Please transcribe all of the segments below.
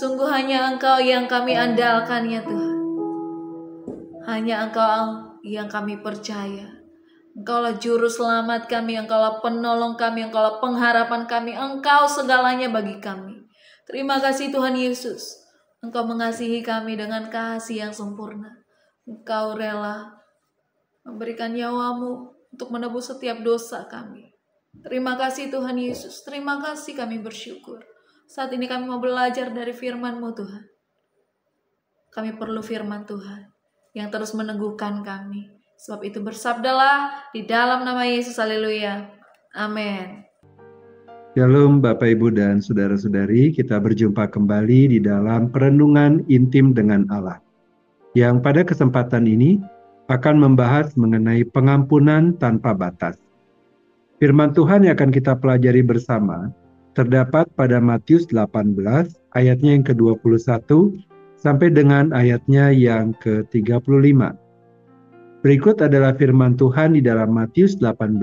Sungguh hanya Engkau yang kami andalkan ya Tuhan. Hanya Engkau yang kami percaya. Engkaulah juru selamat kami, Engkaulah penolong kami, Engkaulah pengharapan kami, Engkau segalanya bagi kami. Terima kasih Tuhan Yesus. Engkau mengasihi kami dengan kasih yang sempurna. Engkau rela memberikan nyawamu untuk menebus setiap dosa kami. Terima kasih Tuhan Yesus. Terima kasih, kami bersyukur. Saat ini kami mau belajar dari firman-Mu Tuhan. Kami perlu firman Tuhan yang terus meneguhkan kami. Sebab itu bersabdalah di dalam nama Yesus. Haleluya. Amin. Shalom Bapak Ibu dan Saudara-saudari, kita berjumpa kembali di dalam perenungan intim dengan Allah. Yang pada kesempatan ini akan membahas mengenai pengampunan tanpa batas. Firman Tuhan yang akan kita pelajari bersama terdapat pada Matius 18 ayatnya yang ke-21 sampai dengan ayatnya yang ke-35. Berikut adalah firman Tuhan di dalam Matius 18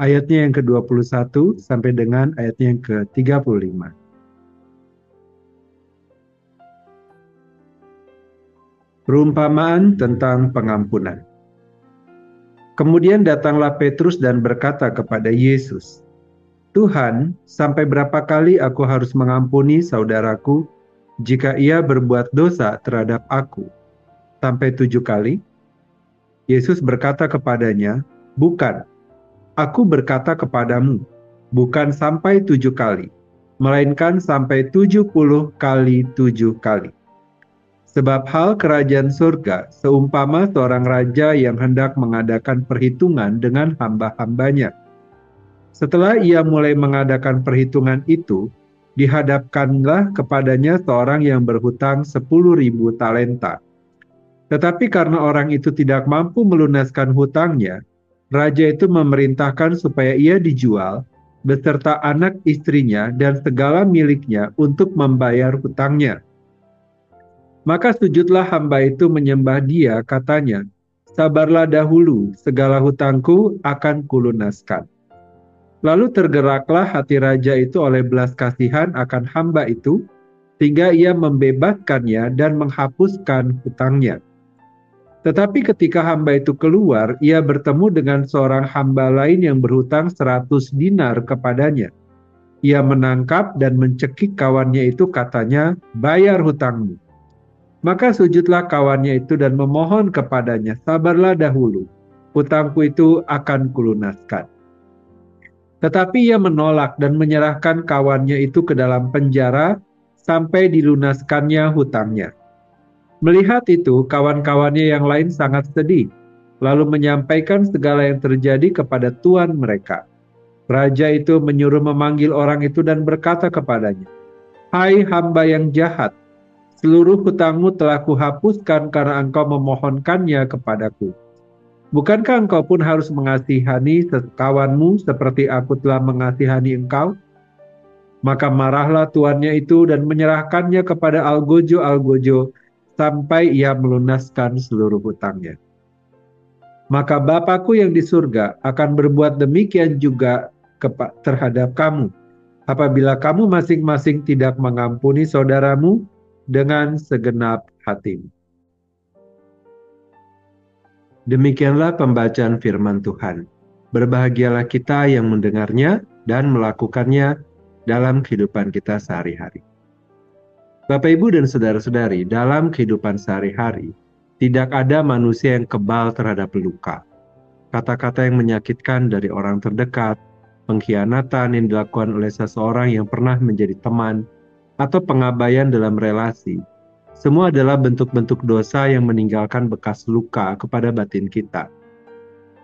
ayatnya yang ke-21 sampai dengan ayatnya yang ke-35. Perumpamaan tentang pengampunan. Kemudian datanglah Petrus dan berkata kepada Yesus, "Tuhan, sampai berapa kali aku harus mengampuni saudaraku jika ia berbuat dosa terhadap aku? Sampai 7 kali?" Yesus berkata kepadanya, "Bukan, aku berkata kepadamu, bukan sampai 7 kali, melainkan sampai 70 kali 7 kali. Sebab hal kerajaan surga seumpama seorang raja yang hendak mengadakan perhitungan dengan hamba-hambanya. Setelah ia mulai mengadakan perhitungan itu, dihadapkanlah kepadanya seorang yang berhutang 10.000 talenta. Tetapi karena orang itu tidak mampu melunaskan hutangnya, raja itu memerintahkan supaya ia dijual beserta anak istrinya dan segala miliknya untuk membayar hutangnya. Maka sujudlah hamba itu menyembah dia, katanya, 'Sabarlah dahulu, segala hutangku akan kulunaskan.' Lalu tergeraklah hati raja itu oleh belas kasihan akan hamba itu, sehingga ia membebaskannya dan menghapuskan hutangnya. Tetapi ketika hamba itu keluar, ia bertemu dengan seorang hamba lain yang berhutang 100 dinar kepadanya. Ia menangkap dan mencekik kawannya itu, katanya, 'Bayar hutangmu.' Maka sujudlah kawannya itu dan memohon kepadanya, 'Sabarlah dahulu, hutangku itu akan kulunaskan.' Tetapi ia menolak dan menyerahkan kawannya itu ke dalam penjara sampai dilunaskannya hutangnya. Melihat itu, kawan-kawannya yang lain sangat sedih, lalu menyampaikan segala yang terjadi kepada tuan mereka. Raja itu menyuruh memanggil orang itu dan berkata kepadanya, 'Hai hamba yang jahat, seluruh hutangmu telah kuhapuskan karena engkau memohonkannya kepadaku. Bukankah engkau pun harus mengasihani kawanmu seperti aku telah mengasihani engkau?' Maka marahlah tuannya itu dan menyerahkannya kepada algojo-algojo sampai ia melunaskan seluruh hutangnya. Maka Bapakku yang di surga akan berbuat demikian juga terhadap kamu, apabila kamu masing-masing tidak mengampuni saudaramu dengan segenap hatimu." Demikianlah pembacaan firman Tuhan. Berbahagialah kita yang mendengarnya dan melakukannya dalam kehidupan kita sehari-hari. Bapak, Ibu, dan Saudara-saudari, dalam kehidupan sehari-hari, tidak ada manusia yang kebal terhadap luka. Kata-kata yang menyakitkan dari orang terdekat, pengkhianatan yang dilakukan oleh seseorang yang pernah menjadi teman, atau pengabaian dalam relasi, semua adalah bentuk-bentuk dosa yang meninggalkan bekas luka kepada batin kita.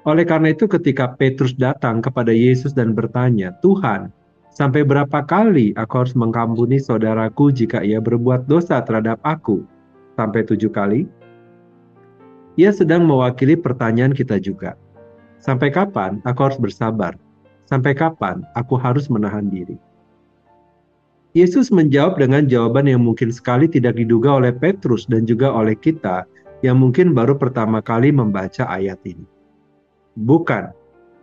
Oleh karena itu ketika Petrus datang kepada Yesus dan bertanya, "Tuhan, sampai berapa kali aku harus mengampuni saudaraku jika ia berbuat dosa terhadap aku? Sampai 7 kali?" Ia sedang mewakili pertanyaan kita juga. Sampai kapan aku harus bersabar? Sampai kapan aku harus menahan diri? Yesus menjawab dengan jawaban yang mungkin sekali tidak diduga oleh Petrus dan juga oleh kita yang mungkin baru pertama kali membaca ayat ini. "Bukan,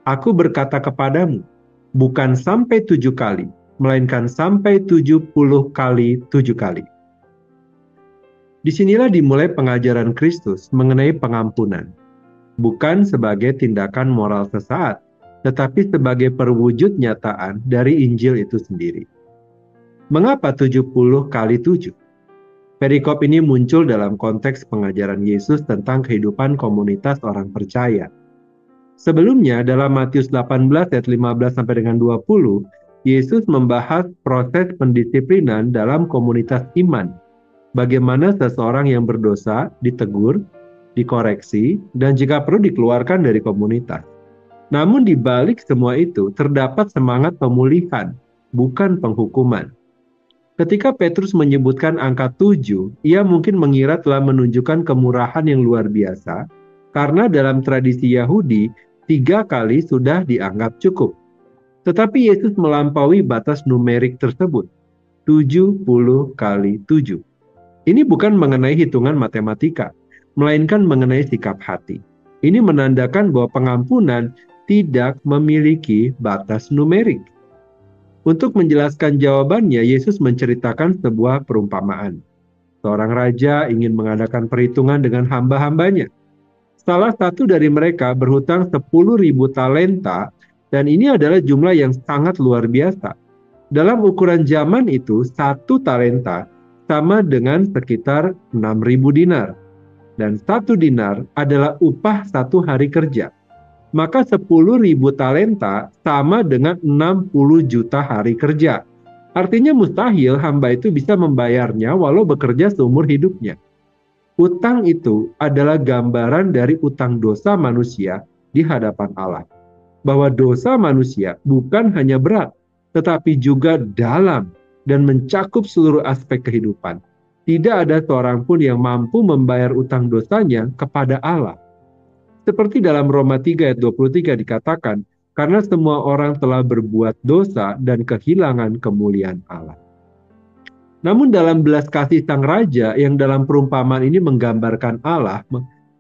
aku berkata kepadamu, bukan sampai 7 kali, melainkan sampai 70 kali 7 kali." Disinilah dimulai pengajaran Kristus mengenai pengampunan, bukan sebagai tindakan moral sesaat, tetapi sebagai perwujud nyataan dari Injil itu sendiri. Mengapa 70 kali 7? Perikop ini muncul dalam konteks pengajaran Yesus tentang kehidupan komunitas orang percaya. Sebelumnya dalam Matius 18 ayat 15 sampai dengan 20, Yesus membahas proses pendisiplinan dalam komunitas iman. Bagaimana seseorang yang berdosa ditegur, dikoreksi, dan jika perlu dikeluarkan dari komunitas. Namun di balik semua itu terdapat semangat pemulihan, bukan penghukuman. Ketika Petrus menyebutkan angka 7, ia mungkin mengira telah menunjukkan kemurahan yang luar biasa, karena dalam tradisi Yahudi, 3 kali sudah dianggap cukup. Tetapi Yesus melampaui batas numerik tersebut, 70 kali 7. Ini bukan mengenai hitungan matematika, melainkan mengenai sikap hati. Ini menandakan bahwa pengampunan tidak memiliki batas numerik. Untuk menjelaskan jawabannya, Yesus menceritakan sebuah perumpamaan. Seorang raja ingin mengadakan perhitungan dengan hamba-hambanya. Salah satu dari mereka berhutang 10.000 talenta, dan ini adalah jumlah yang sangat luar biasa. Dalam ukuran zaman itu, 1 talenta sama dengan sekitar 6.000 dinar. Dan 1 dinar adalah upah 1 hari kerja. Maka 10.000 talenta sama dengan 60 juta hari kerja. Artinya mustahil hamba itu bisa membayarnya walau bekerja seumur hidupnya. Utang itu adalah gambaran dari utang dosa manusia di hadapan Allah. Bahwa dosa manusia bukan hanya berat, tetapi juga dalam dan mencakup seluruh aspek kehidupan. Tidak ada seorang pun yang mampu membayar utang dosanya kepada Allah. Seperti dalam Roma 3 ayat 23 dikatakan, karena semua orang telah berbuat dosa dan kehilangan kemuliaan Allah. Namun dalam belas kasih sang raja yang dalam perumpamaan ini menggambarkan Allah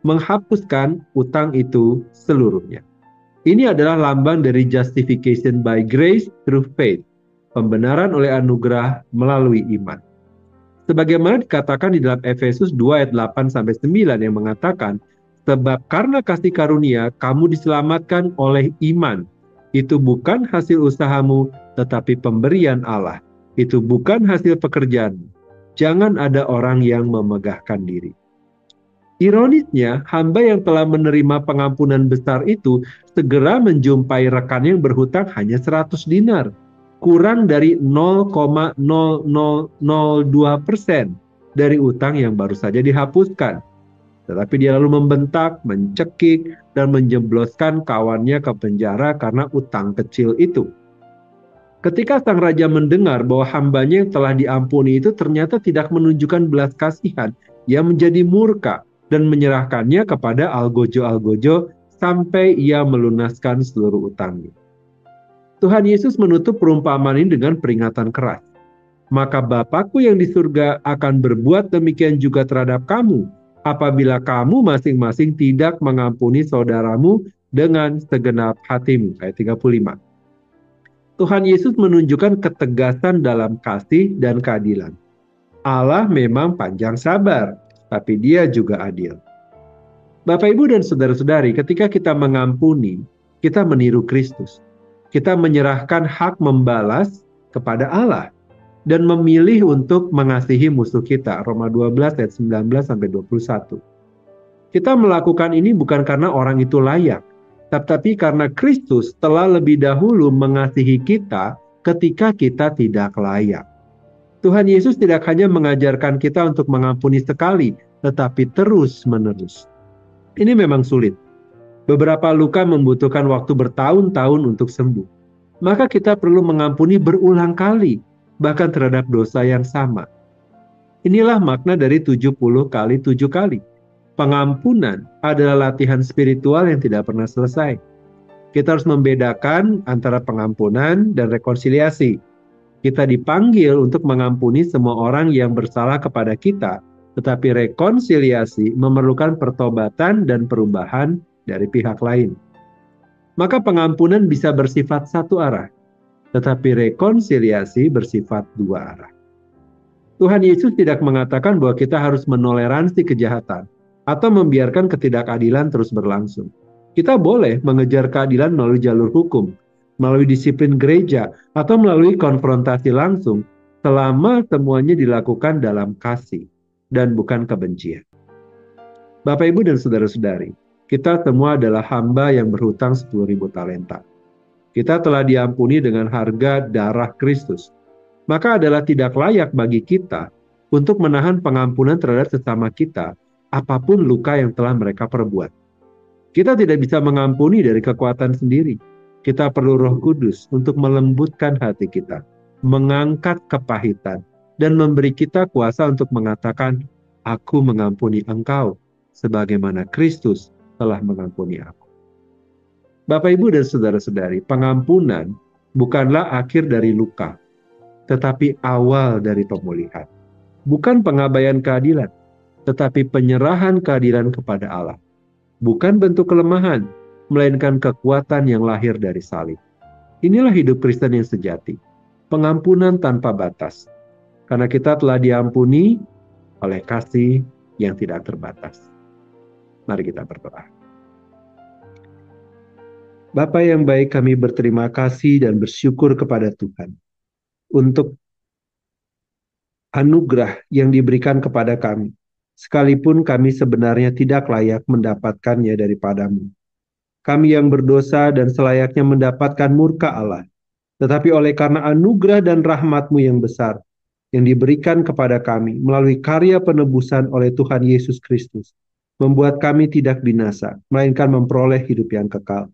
menghapuskan utang itu seluruhnya. Ini adalah lambang dari justification by grace through faith, pembenaran oleh anugerah melalui iman. Sebagaimana dikatakan di dalam Efesus 2 ayat 8-9 yang mengatakan, sebab karena kasih karunia kamu diselamatkan oleh iman. Itu bukan hasil usahamu, tetapi pemberian Allah. Itu bukan hasil pekerjaanmu. Jangan ada orang yang memegahkan diri. Ironisnya, hamba yang telah menerima pengampunan besar itu segera menjumpai rekan yang berhutang hanya 100 dinar. Kurang dari 0,0002% dari utang yang baru saja dihapuskan. Tetapi dia lalu membentak, mencekik, dan menjebloskan kawannya ke penjara karena utang kecil itu. Ketika sang raja mendengar bahwa hambanya yang telah diampuni itu ternyata tidak menunjukkan belas kasihan, ia menjadi murka dan menyerahkannya kepada algojo-algojo sampai ia melunaskan seluruh utangnya. Tuhan Yesus menutup perumpamaan ini dengan peringatan keras. Maka Bapakku yang di surga akan berbuat demikian juga terhadap kamu, apabila kamu masing-masing tidak mengampuni saudaramu dengan segenap hatimu. Ayat 35. Tuhan Yesus menunjukkan ketegasan dalam kasih dan keadilan. Allah memang panjang sabar, tapi Dia juga adil. Bapak, Ibu, dan saudara-saudari, ketika kita mengampuni, kita meniru Kristus. Kita menyerahkan hak membalas kepada Allah dan memilih untuk mengasihi musuh kita. Roma 12 ayat 19-21. Kita melakukan ini bukan karena orang itu layak, tetapi karena Kristus telah lebih dahulu mengasihi kita ketika kita tidak layak. Tuhan Yesus tidak hanya mengajarkan kita untuk mengampuni sekali, tetapi terus-menerus. Ini memang sulit. Beberapa luka membutuhkan waktu bertahun-tahun untuk sembuh. Maka kita perlu mengampuni berulang kali, bahkan terhadap dosa yang sama. Inilah makna dari 70 kali 7 kali. Pengampunan adalah latihan spiritual yang tidak pernah selesai. Kita harus membedakan antara pengampunan dan rekonsiliasi. Kita dipanggil untuk mengampuni semua orang yang bersalah kepada kita, tetapi rekonsiliasi memerlukan pertobatan dan perubahan dari pihak lain. Maka pengampunan bisa bersifat satu arah, tetapi rekonsiliasi bersifat dua arah. Tuhan Yesus tidak mengatakan bahwa kita harus menoleransi kejahatan atau membiarkan ketidakadilan terus berlangsung. Kita boleh mengejar keadilan melalui jalur hukum, melalui disiplin gereja, atau melalui konfrontasi langsung, selama semuanya dilakukan dalam kasih dan bukan kebencian. Bapak, Ibu, dan saudara-saudari, kita semua adalah hamba yang berhutang 10.000 talenta. Kita telah diampuni dengan harga darah Kristus. Maka adalah tidak layak bagi kita untuk menahan pengampunan terhadap sesama kita, apapun luka yang telah mereka perbuat. Kita tidak bisa mengampuni dari kekuatan sendiri. Kita perlu Roh Kudus untuk melembutkan hati kita, mengangkat kepahitan, dan memberi kita kuasa untuk mengatakan, "Aku mengampuni engkau, sebagaimana Kristus telah mengampuni aku." Bapak, Ibu, dan saudara-saudari, pengampunan bukanlah akhir dari luka, tetapi awal dari pemulihan. Bukan pengabaian keadilan, tetapi penyerahan keadilan kepada Allah. Bukan bentuk kelemahan, melainkan kekuatan yang lahir dari salib. Inilah hidup Kristen yang sejati, pengampunan tanpa batas. Karena kita telah diampuni oleh kasih yang tidak terbatas. Mari kita berdoa. Bapa yang baik, kami berterima kasih dan bersyukur kepada Tuhan untuk anugerah yang diberikan kepada kami, sekalipun kami sebenarnya tidak layak mendapatkannya daripadamu. Kami yang berdosa dan selayaknya mendapatkan murka Allah, tetapi oleh karena anugerah dan rahmat-Mu yang besar, yang diberikan kepada kami melalui karya penebusan oleh Tuhan Yesus Kristus, membuat kami tidak binasa, melainkan memperoleh hidup yang kekal.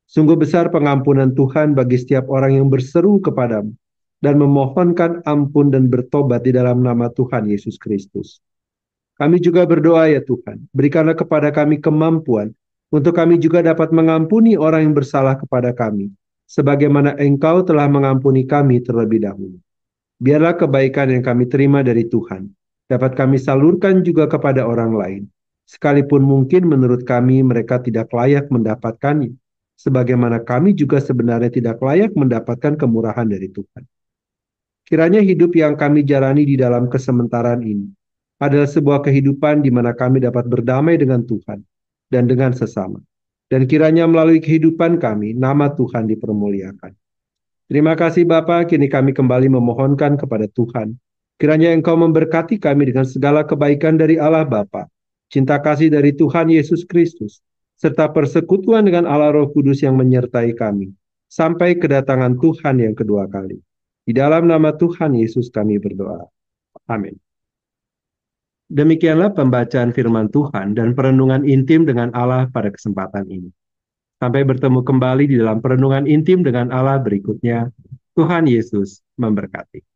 Sungguh besar pengampunan Tuhan bagi setiap orang yang berseru kepadamu dan memohonkan ampun dan bertobat di dalam nama Tuhan Yesus Kristus. Kami juga berdoa, ya Tuhan, berikanlah kepada kami kemampuan untuk kami juga dapat mengampuni orang yang bersalah kepada kami, sebagaimana Engkau telah mengampuni kami terlebih dahulu. Biarlah kebaikan yang kami terima dari Tuhan dapat kami salurkan juga kepada orang lain, sekalipun mungkin menurut kami mereka tidak layak mendapatkannya, sebagaimana kami juga sebenarnya tidak layak mendapatkan kemurahan dari Tuhan. Kiranya hidup yang kami jalani di dalam kesementaraan ini adalah sebuah kehidupan di mana kami dapat berdamai dengan Tuhan dan dengan sesama. Dan kiranya melalui kehidupan kami, nama Tuhan dipermuliakan. Terima kasih Bapa, kini kami kembali memohonkan kepada Tuhan. Kiranya Engkau memberkati kami dengan segala kebaikan dari Allah Bapa, cinta kasih dari Tuhan Yesus Kristus, serta persekutuan dengan Allah Roh Kudus yang menyertai kami, sampai kedatangan Tuhan yang kedua kali. Di dalam nama Tuhan Yesus kami berdoa. Amin. Demikianlah pembacaan firman Tuhan dan perenungan intim dengan Allah pada kesempatan ini. Sampai bertemu kembali di dalam perenungan intim dengan Allah berikutnya. Tuhan Yesus memberkati.